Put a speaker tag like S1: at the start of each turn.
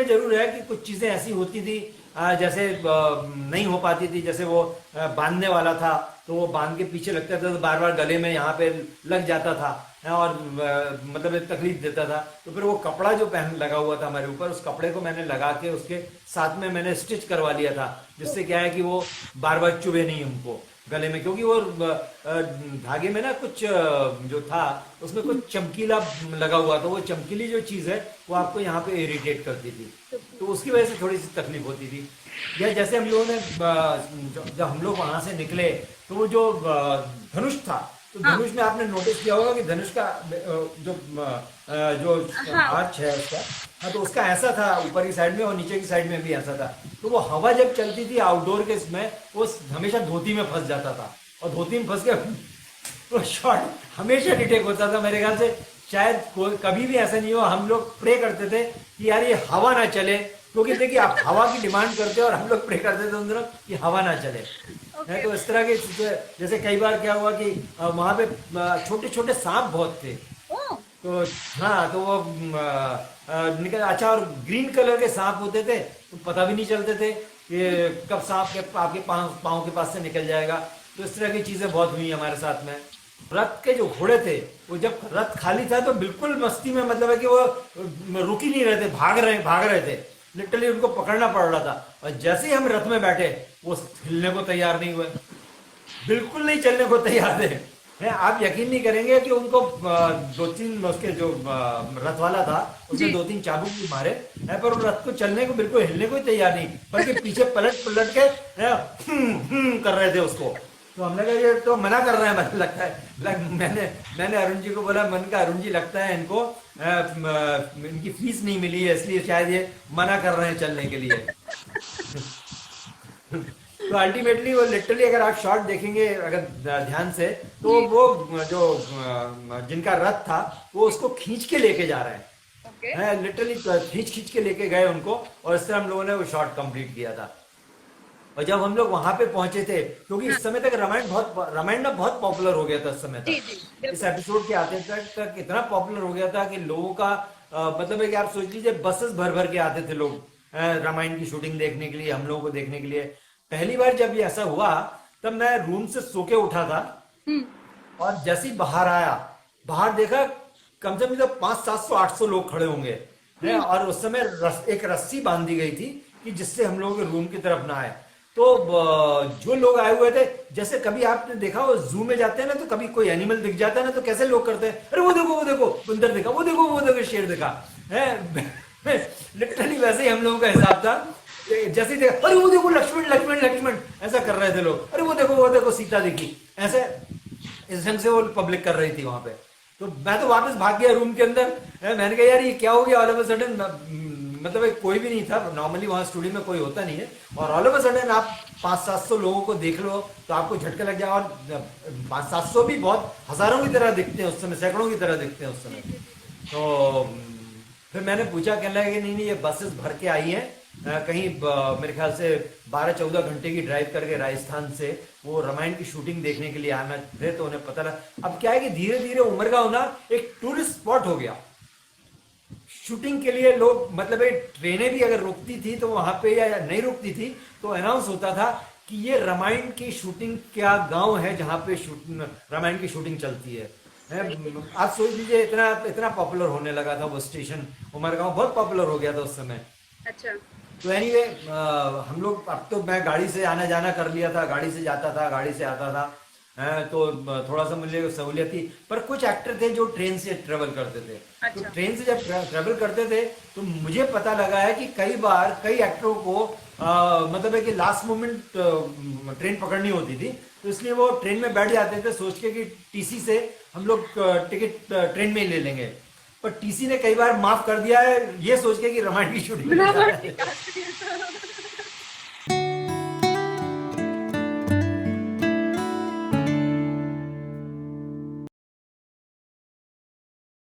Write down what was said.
S1: जरूर है कि कुछ चीजें ऐसी होती थी जैसे नहीं हो पाती थी, जैसे वो बांधने वाला था तो वो बांध के पीछे लगता था तो बार बार गले में यहाँ पे लग जाता था और मतलब एक तकलीफ देता था। तो फिर वो कपड़ा जो पहन लगा हुआ था हमारे ऊपर, उस कपड़े को मैंने लगा के उसके साथ में मैंने स्टिच करवा लिया था, जिससे क्या है कि वो बार बार चुभे नहीं हमको गले में, क्योंकि वो धागे में ना कुछ जो था उसमें कुछ चमकीला लगा हुआ था, वो चमकीली जो चीज़ है वो आपको यहाँ पे इरिटेट करती थी, तो उसकी वजह से थोड़ी सी तकलीफ होती थी। या जैसे हम लोगों ने जब हम लोग वहां से निकले तो वो जो धनुष था, तो
S2: हाँ
S1: धनुष में आपने नोटिस किया होगा कि धनुष का जो जो
S2: हाँ।
S1: आर्च है उसका, हाँ तो उसका ऐसा था ऊपर की साइड में और नीचे की साइड में भी ऐसा था। तो वो हवा जब चलती थी आउटडोर के इसमें, वो हमेशा धोती में फंस जाता था और धोती में फंस के वो शॉट हमेशा डिटेक्ट होता था मेरे ख्याल से। शायद कोई कभी भी ऐसा नहीं हो, हम लोग प्रे करते थे कि यार ये हवा ना चले, क्योंकि देखिए आप हवा की डिमांड करते हो और हम लोग प्रे करते थे उन दिनों कि हवा ना चले। है
S2: ओके।
S1: तो इस तरह के जैसे कई बार क्या हुआ कि वहां पे छोटे छोटे सांप बहुत थे,
S2: ओ।
S1: तो हाँ तो वो निकल अच्छा, और ग्रीन कलर के सांप होते थे तो पता भी नहीं चलते थे कि कब सांप के आपके पाँव पाँव के पास से निकल जाएगा। तो इस तरह की चीजें बहुत हुई हमारे साथ में। रथ के जो घोड़े थे, वो जब रथ खाली था तो बिल्कुल मस्ती में, मतलब है कि वो रुक ही नहीं रहे थे, भाग रहे थे, लिटरली उनको पकड़ना पड़ रहा था। और जैसे ही हम रथ में बैठे वो हिलने को तैयार नहीं हुए, बिल्कुल नहीं चलने को तैयार थे। हैं, आप यकीन नहीं करेंगे कि उनको दो तीन उसके जो रथ वाला था उसने
S2: जी।
S1: दो तीन चाबुक भी मारे हैं, पर वो रथ को चलने को बिल्कुल हिलने को ही तैयार नहीं, बल्कि पीछे पलट पलट के कर रहे थे उसको। तो हमने कहा ये तो मना कर रहे हैं, मुझे लगता है मैंने मैंने अरुण जी को बोला, मन का अरुण जी लगता है इनको इनकी फीस नहीं मिली है इसलिए शायद ये मना कर रहे हैं चलने के लिए। तो अल्टीमेटली वो लिटरली अगर आप शॉट देखेंगे अगर ध्यान से, तो
S2: जी।
S1: वो जो जिनका रथ था वो उसको खींच के लेके जा रहे
S2: ओके।
S1: हैं, लिटरली खींच खींच के लेके गए उनको, और इस तरह हम लोगों ने वो शॉट कंप्लीट किया था। और जब हम लोग वहां पे पहुंचे थे, क्योंकि
S2: हाँ।
S1: इस समय तक रामायण ना बहुत पॉपुलर हो गया था उस समय
S2: जी
S1: तक,
S2: जी
S1: इस
S2: बिल्कुल।
S1: एपिसोड के आते तक इतना पॉपुलर हो गया था कि लोगों का मतलब है कि आप सोच लीजिए बसेस भर भर के आते थे लोग रामायण की शूटिंग देखने के लिए, हम लोगों को देखने के लिए। पहली बार जब ये ऐसा हुआ तब मैं रूम से सो के उठा था,
S2: हम्म।
S1: और जैसे ही बाहर आया, बाहर देखा कम से कम तो 500 700 800 लोग खड़े होंगे हैं,
S2: हम्म।
S1: और उस समय एक रस्सी बांधी गई थी कि जिससे हम लोगों के रूम की तरफ ना आए। तो जो लोग आए हुए थे, जैसे कभी आपने देखा वो जू में जाते हैं ना, तो कभी कोई एनिमल दिख जाता है ना तो कैसे लोग करते हैं, अरे वो देखो बंदर देखा, वो देखो शेर देखा है। लिटरली वैसे ही हम लोगों का हिसाब था। जैसे ही देखा, अरे वो देखो लक्ष्मण लक्ष्मण लक्ष्मण, ऐसा कर रहे थे लोग, अरे वो देखो सीता दिखी, ऐसे इस ढंग से वो पब्लिक कर रही थी वहां पे। तो मैं तो वापस भाग गया रूम के अंदर। मैंने कहा यार ये क्या हो गया, ऑल ऑफ अ सडन, मतलब कोई भी नहीं था, नॉर्मली वहां स्टूडियो में कोई होता नहीं है, और ऑल ऑफ अ सडन आप 500 700 लोगों को देख लो तो आपको झटका लग जाए। और 500 700 भी बहुत हजारों की तरह दिखते हैं उस समय, सैकड़ों की तरह दिखते हैं उस
S2: जी
S1: समय।
S2: जी जी।
S1: तो फिर मैंने पूछा, कहने लगे कि नहीं नहीं ये बसेस भर के आई हैं, कहीं मेरे ख्याल से 12 14 घंटे की ड्राइव करके राजस्थान से वो रामायण की शूटिंग देखने के लिए आना थे, तो उन्हें पता लगा। अब क्या है कि धीरे धीरे उमरगांव ना एक टूरिस्ट स्पॉट हो गया शूटिंग के लिए। लोग मतलब ट्रेनें भी अगर रुकती थी तो वहां पे, या नहीं रुकती थी तो अनाउंस होता था कि ये रामायण की शूटिंग क्या गांव है जहां पे रामायण की शूटिंग चलती है।
S2: सही है।
S1: आप सोच लीजिए इतना इतना पॉपुलर होने लगा था वो स्टेशन, उमरगांव बहुत पॉपुलर हो गया था उस समय।
S2: अच्छा।
S1: तो एनीवे हम लोग, अब तो मैं गाड़ी से आना जाना कर लिया था, गाड़ी से जाता था गाड़ी से आता था। तो थोड़ा सा मुझे सहूलियत थी, पर कुछ एक्टर थे जो ट्रेन से ट्रेवल करते थे। तो
S2: अच्छा।
S1: ट्रेन से जब ट्रेवल करते थे तो मुझे पता लगा है कि कई बार कई एक्टरों को मतलब है कि लास्ट मोमेंट ट्रेन पकड़नी होती थी, तो इसलिए वो ट्रेन में बैठ जाते थे सोच के कि टीसी से हम लोग टिकट ट्रेन में ही ले लेंगे। पर टीसी ने कई बार माफ कर दिया है ये सोच के कि रामायण की शूटिंग में
S2: बिना
S1: जा
S2: बात
S1: रहे
S2: की
S1: हैं।
S2: काट दिया।